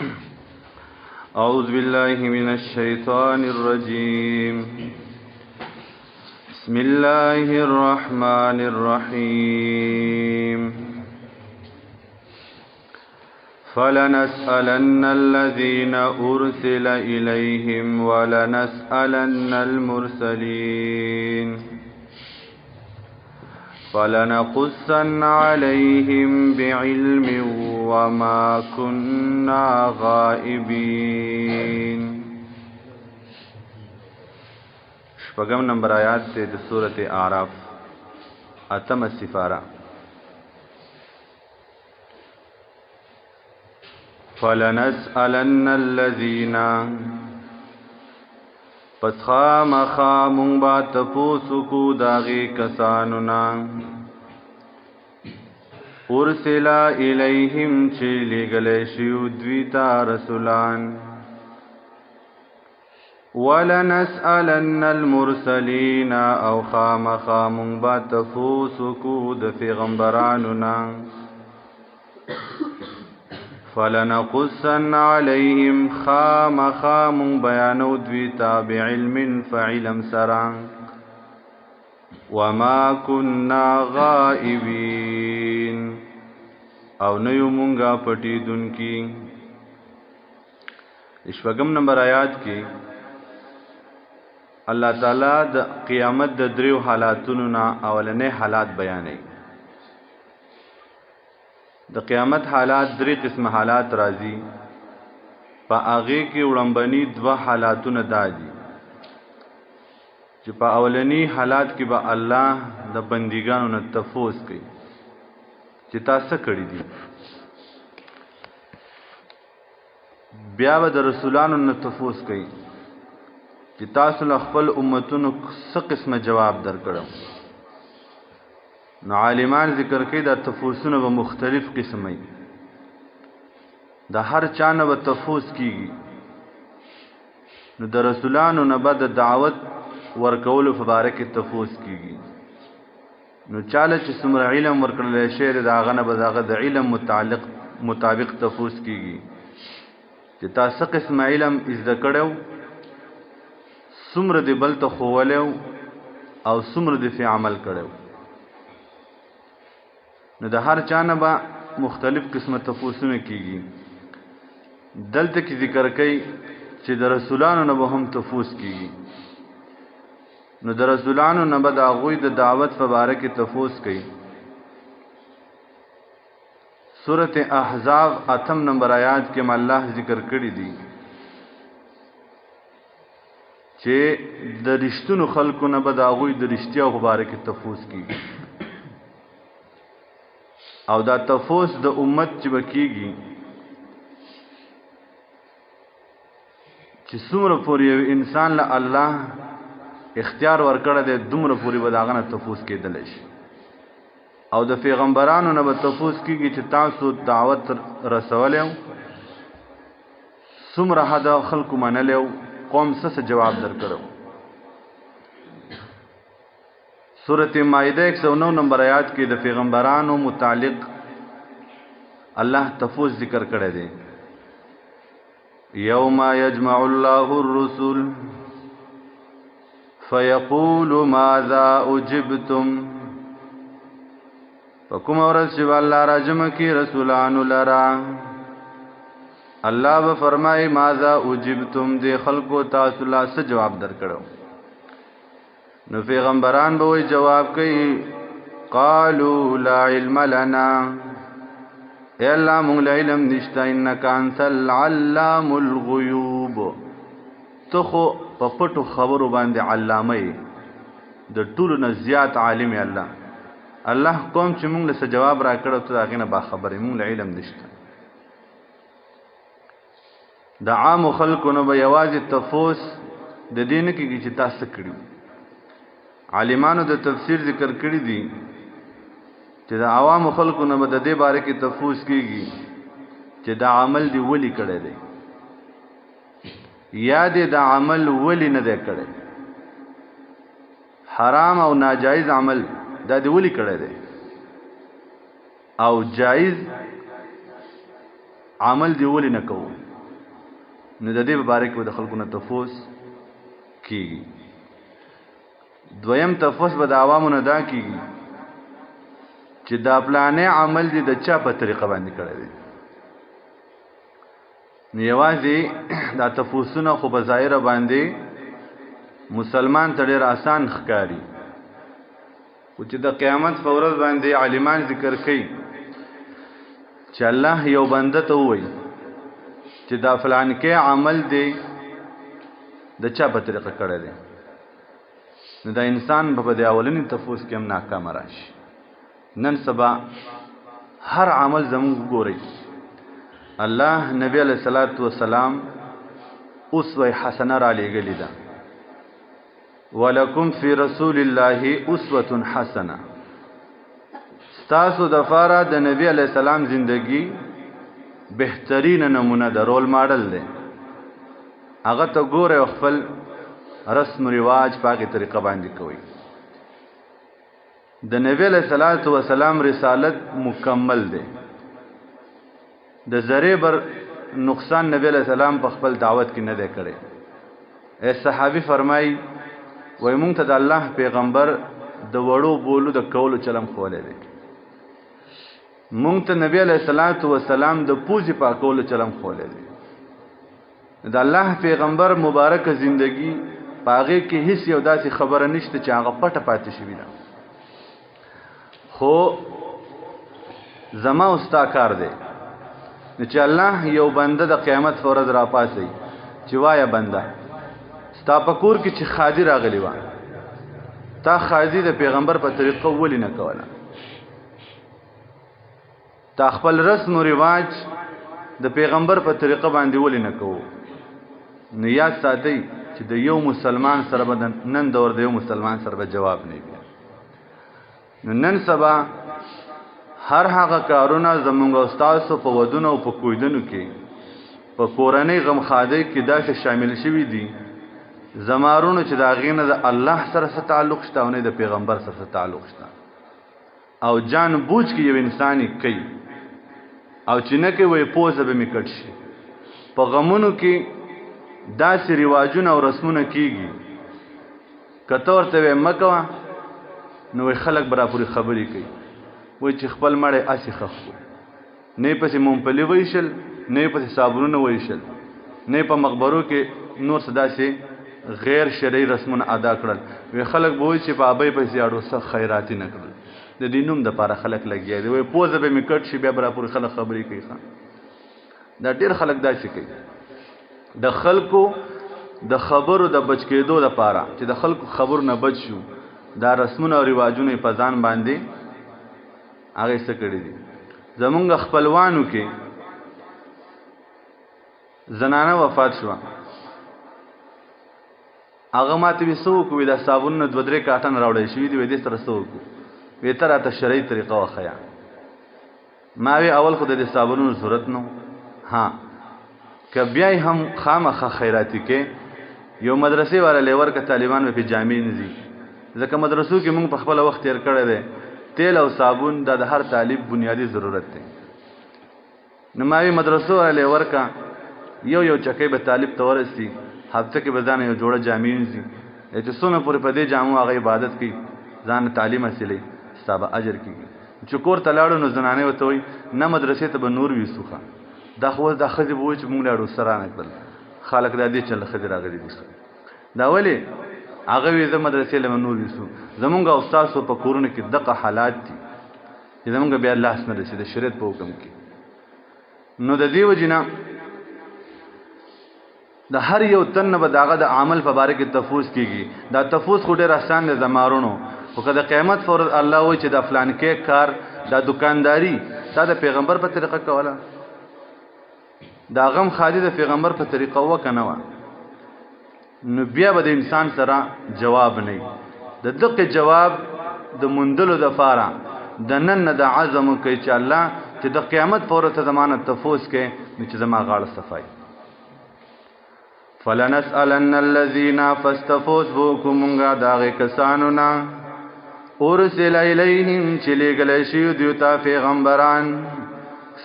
أعوذ بالله من الشيطان الرجيم. بسم الله الرحمن الرحيم. فلنسألن الذين أرسل إليهم ولنسألن المرسلين فلنقصن عليهم بعلم وما كنا غائبين. شپږم نمبر آیات سے د سورۃ اعراف اتم سپارہ. فلنسألن الذين پس خامخا مونږ با تپوسو کو داغي کسانونا ارسل الیہم چې لګلې شو دویتا رسولان ولنسألن المرسلین او خامخا مونږ با تپوسو کو د پیغمبرانونا فلنقصن عليهم خامخا من بیانو دویتا بعلم فعلم سران وما كنا غائبین او نیو مونگا پٹی دن کی. شپږم نمبر آیات کی اللہ تعالی د قیامت د دریو حالاتونو نا اولنې حالات بیانې. د قیامت حالات درې قسم حالات راځي. په هغه کې وړاندبني دوه حالاتونه دادي چې په اولنی حالات کې به الله د بندګانو نه تفوس کوي چې تاسو کړی دي. بیا به د رسولانو نه تفوس کوي چې تاسو خپل امتونو څه قسمه جواب درکړو. نو عالمان ذکر کوي دا تفوسونه به مختلف قسمه د هر چانه به تفوس کیږي. نو د رسولانو نه بعد دعوت ورکول مبارک تفوس کیږي. نو چاله چې څومره علم ورکړل شي دا غنه به داغه د علم مطابق تفوس کیږي چې تاسو قسم علم زده کړو څومره دی بل ته خوولو او څومره دی په عمل کړو. نو د هر چانه به مختلف قسمه تفوسونه کیږي. دلته کې ذکر کوي چې د رسولانو نه به هم تفوس کیږي. نو د رسولانو نه به د هغوی د دعوت په باره کې تفوس کوي. سورۃ احزاب اتم نمبر آیات کې الله ذکر کړی دی چې د رښتونو خلکو نه به د هغوی د رښتیا په باره کې تفوس کیږي. او دا تفوس د امت چې بکیږي چې څومره پورې یو انسان له الله اختیار ورکړی دی دومره پورې به د هغه نه تفوس کېدلی شي. او د پیغمبرانو نه به تفوس کېږي چې تاسو دعوت رسولی څومره حده خلکو منلی قوم څه جواب درکړو. سورۃ مائده 109 نمبر آیات کې د پیغمبرانو متعلق الله تفوس ذکر کړی دی. یوم یجمع الله الرسل فیقول ماذا اجبتم. فکم ورځ چې الله راجمع کی رسولانو لرا الله به فرمای ماذا اجبتم دې خلکو تاسو لا څه جواب درکړو. نو پیغمبران به وی جواب کوي قالوا لا علم لنا اے الله مونږ له علم نشته انک انت العلام الغیوب. تو خو په پټو خبرو باندې علامه د ټولو نه زیات عالم الله. الله کوم چې مونږ له جواب را کړو ته هغه نه با خبرې مونږ له علم نشته. د عام خلکو نه به یوازې تفوس د دین کې چې تاسو کړیو. عالمانو د تفسیر ذکر کړی دي چې د عوام خلکو نه د دې باره کې تفوس کیږي چې دا عمل دی ولی کړی دی یا دې دا عمل ولی نه دی کړی. حرام او ناجایز عمل دا دی ولی کړی دی او جایز عمل دی ولی نه کوو. نو د دې مبارک به د خلکو نه تفوس کیږي. دویم تفوس به د عوامو نه دا کیږي چې دا پلانې عمل دي د چا په طریقه باندې کړی دی. نو یوازې دا تفوسونه خو په ظاهره باندې مسلمان ته ډېر آسان ښکاري، خو چې د قیامت په ورځ باندې عالمان ذکر کوي چې الله یو بنده ته ووایي چې دا فلان کې عمل دی د چا په طریقه کړی دی، نو دا انسان په دې اولنی تفوس کې هم ناکام راشي. نن سبا هر عمل زموږ ګوري الله نبی علیہ الصلوۃ والسلام اسوه حسنه را لېږلې ده، ولکم فی رسول الله اسوه حسنه. ستاسو د فاره د نبی علیہ السلام زندگی بهترین نمونه ده، رول ماډل ده. هغه ته ګوره خپل رسم رواج پاکه طریقه باندې کوي. د نبی علیہ الصلوۃ والسلام رسالت مکمل ده، د ذره بر نقصان نبی علیہ السلام په خپل دعوت کې نه ده کړی. ای صحابي فرمای وای مونږ ته د الله پیغمبر د وړو بولو د کولو چلم خولې دی، مونږ ته نبی علیہ الصلوۃ والسلام د پوزي پاکولو چلم خولې دی. د الله پیغمبر مبارک زندگی پاغه کې هیڅ یو داسې خبره نشته چې هغه پټه پاتې شي وي. خو زما استا کار دی چې الله یو بنده د قیامت پر ورځ را پاسي چې وایا بنده ستا په کور کې چې خادي راغلی و، تا خادي د پیغمبر په طریقه ولې نه کوله؟ تا خپل رسم و رواج د پیغمبر په طریقه باندې ولې نه کوو؟ نو یاد ساتئ چې د یو مسلمان سره به نن دور د یو مسلمان سره به جواب نه وي. نو نن سبا هر هغه کارونه زمونږ استادو په ودونو او په کویدنو کې په کورنۍ غمخادۍ کې داسې شامل شوي دي زمارونو چې د هغې نه د الله سره څه تعلق شته او نه د پیغمبر سره څه تعلق شته، او جان بوجھ کې یو انسان کوي او چې نه کوي وایي پوزه به مې کټ شي. په غمونو کې داسې رواجونه او رسمونه کېږي که ته ورته وایې مه کوه نو وایي خلک به راپورې خبرې کوي، وایي چې خپل مړی اسې ښخ کړو، نه یې پسې ممپلي ویشل، نه یې پسې صابونونه ویشل، نه یې په مقبرو کې نور څه داسې غیر شرعي رسمونه ادا کړل. وی خلک به وایي چې په ابۍ پسې اړو څه خیراتي نه کړل، د دې نوم دپاره خلک لګیا دي. وایي پوزه به مې کټ شي بیا به راپورې خلک خبرې کوي. دا ډېر خلک داسې کوي د خلکو د خبرو د بچ کېدو دپاره چې د خلکو خبرو نه بچ شو، دا رسمونه او رواجونه په ځان باندې هغې څه کړي دي. زمونږ خپلوانو کې زنانه وفات شوه، هغه ماته وی څه وکړو؟ دا صابونونه 2-3 کاټن راوړی شوي دي، وی دې سره څه وکړو؟ وی ته راته شرعي طریقه وښیه. ما وی اول خو د دې صابونونو ضرورت نه، ها که بیا یې هم خامخا خیراتي کې یو مدرسې والا لیور که طالبان به پې جامې نه ځي، ځکه مدرسو کې مونږ په خپله وخت تېر کړی دی. تیل او صابون دا د هر طالب بنیادی ضرورت دی. نو ما وی مدرسو والا لیور کا یو چکی به طالب ته ورسي، هفته کې به ځان یو جوړه جامې ونیسي، چې څونه پورې په دې جامو هغه عبادت کوي ځان تعلیم حاصلوي ستا به اجر کېږي. چې کور ته لاړو نو زنانې ورته وایي نه مدرسې ته به نور ویسو، دا خو دا ښځې به وایي چې مونږ لاړو سره نه کړل، خلک دا دې چله ښځې راغلي دي. دا ولې؟ هغه وی زه مدرسې له نور ویسو. زمونږ استادو په کورونو کې دغه حالات دي چې زمونږ بیا لاس نه رسي د شریعت په حکم کې. نو د دې وجې نه د هر یو تن به د هغه د عمل په باره کې تفوس کېږي. دا تفوس خو ډېر اسان دی زمارونو، خو که د قیامت پر ورځ الله وایي چې دا فلان کې کار دا دکانداري دا د پیغمبر په طریقه کوله، دا غم خادي د پیغمبر په طریقه وکه نه وه، نو بیا به د انسان سره جواب نه وي. د دقې جواب د موندلو دپاره د نن نه د عزم کوي چې الله چې د قیامت په ورځ ته زما نه تفوس کوي نو چې زما غاړه صفایي. فلنسألن الذین فاستفوس بوکو مونږه د هغې کسانو نه ارسل الیهم چې لېږلی شوي دوی ته پیغمبران.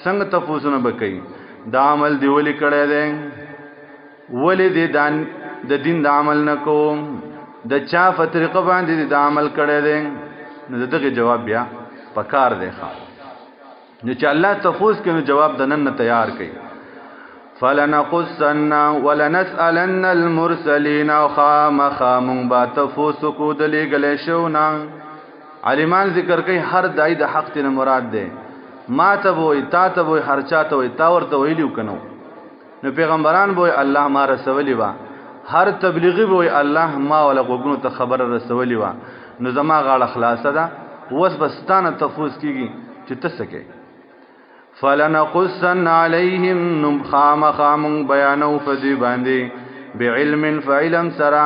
څنګه تفوسونه به کوي؟ دا عمل دی ولې کړی دی؟ ولې د دین د عمل نه کوم د چا په طریقه باندې د عمل کړی دی نو دغه جواب بیا پکار دی نو چې الله تفوس کوي جواب د نن تیار کوي فلنقصن ولنسألن المرسلين خامخام با تفوس کو د لګل شونا عالمان ذکر کوي هر دای د حق ته مراد دی ما ته وای تا ته وای هر چا ته وای تا ورته ویلو کنو نو پیغمبران وای الله ما رسولي وا هر تبلیغي وای الله ما ولا غوګونو ته خبر رسولي وا نو زما غاړه خلاصه ده وس بستانه تفوس کیږي چې تسکه فلنقصن عليهم نم خام بیانو فدی باندې بعلم فعلم سرا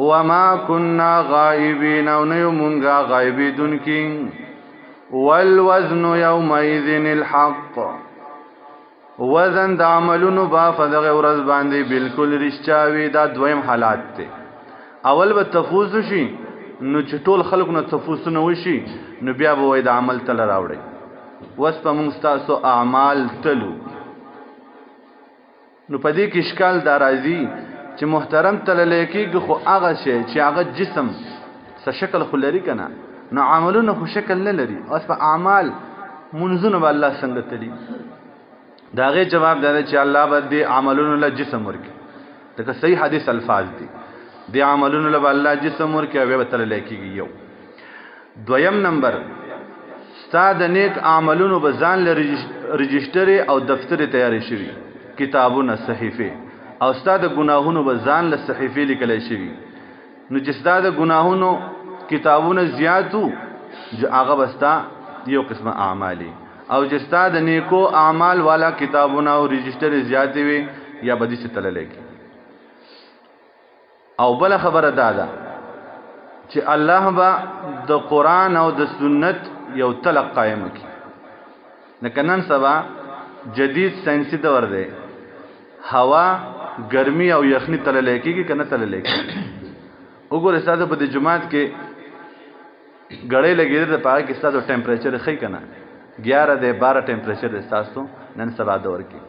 وما كنا غائبين او نه مونږه غایبیدون کی والوزن يومئذ الحق وزن د عملونو با فدغه ورځ باندې بالکل رښتیاوي دا دویم حالات ته اول به تفوز شي نو چې ټول خلکو نه تفوز نه وشي نو بیا به وای د عمل تل راوړي وس په موږ تاسو اعمال تلو نو په دې کې اشکال دا راځي چې محترم تل لیکيږي خو هغه شی چې هغه جسم څه شکل خلري کنه نو عملونه خو شکل نه لري اوس په اعمال منځونه به الله څنګه تلي دا غي جواب دی چې الله به دې عملونو له جسم ورکي دا صحیح حدیث الفاظ دي دې عملونو له الله جسم ورکي او به تل لیکيږي یو دویم نمبر استاد نیک عملونو به ځان له رجستر او دفتر تیاری شوی کتابونه صحیفه او استاد ګناهونو به ځان له صحیفه لیکل شوی نو چې استاد ګناهونو کتابونه زیاتو هغه بستا یو قسمه اعمالي او چې استاد نیکو اعمال والا کتابونه او رجستر زیاتې وي یا بدی څه تل لیکي او بل خبره ده چې الله با د قران او د سنت یو تلق قائم کی نکنن سبا جدید ساينسي دور دی هوا ګرمي او یخني تل لیکيږي کنه تل لیکي وګوره ساده په د جمعات کې غړې لګیږي د پاره کې ساده ټمپریچر خې کنه 11 د 12 ټمپریچر احساسو نن سبا دور کې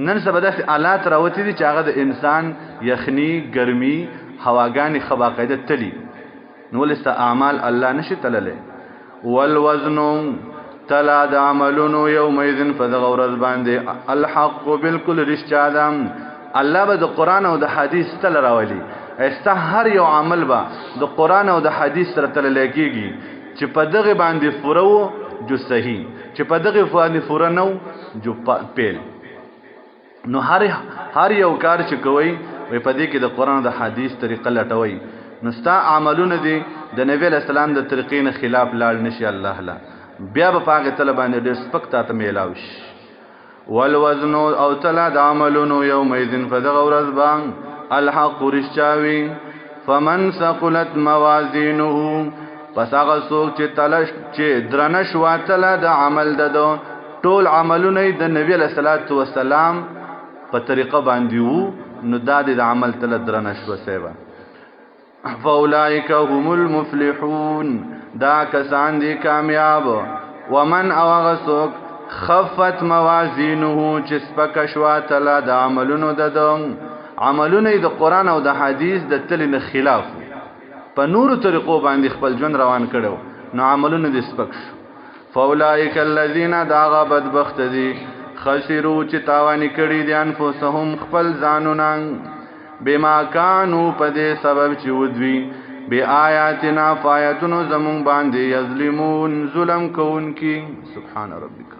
نن سبا د حالات راوتی دي چې هغه د انسان یخني ګرمي هواګانی خباقیده تلی نو لست اعمال الله نشي تلله والوزن تلا د عملونو یومئذ فذغورز باندې الحق بالکل رشتیا ده الله به د قران او د حدیث تل راولي استه هر یو عمل به د قران او د حدیث سره تل لګيږي چې په دغه باندې فورو جو صحیح چې په دغه باندې فور نو جو پیل نو هر یو کار چې کوي وي په دې کې د قران او د حدیث طریقه لټوي نو ستا عملونه دي د نبی اسلام د طریقې نه خلاف لاړ نشي الله لا بیا به پاګه طلب باندې ډېر سپکتا ته میلاوش والوزن او تلا د عملونو یومئذ فذغورز بان الحق رشاوی فمن ثقلت موازینه پس هغه څوک چې تلش چې درنش واتله د عمل ددو ټول عملونه د نبی صلی والسلام په طریقه باندې وو نو د عمل تل درنش وسیبه فاولئک هم المفلحون دا کسان دي کامیاب ومن اوغسوک خفت موازینه چې سپک شوا تلا د عملونو ددو عملونه د قران او د حدیث د تل خلاف په نورو طریقو باندې خپل ژوند روان کړو نو عملونه د سپک شو فاولئک الذین داغ بدبخت دي خسروا چې تاوانی کړي دي انفسهم خپل ځانونه بما كانوا پدې سبب چې ودوی بی آیاتنا فایتونو زمون باندې یظلمون ظلم کون کی سبحان ربک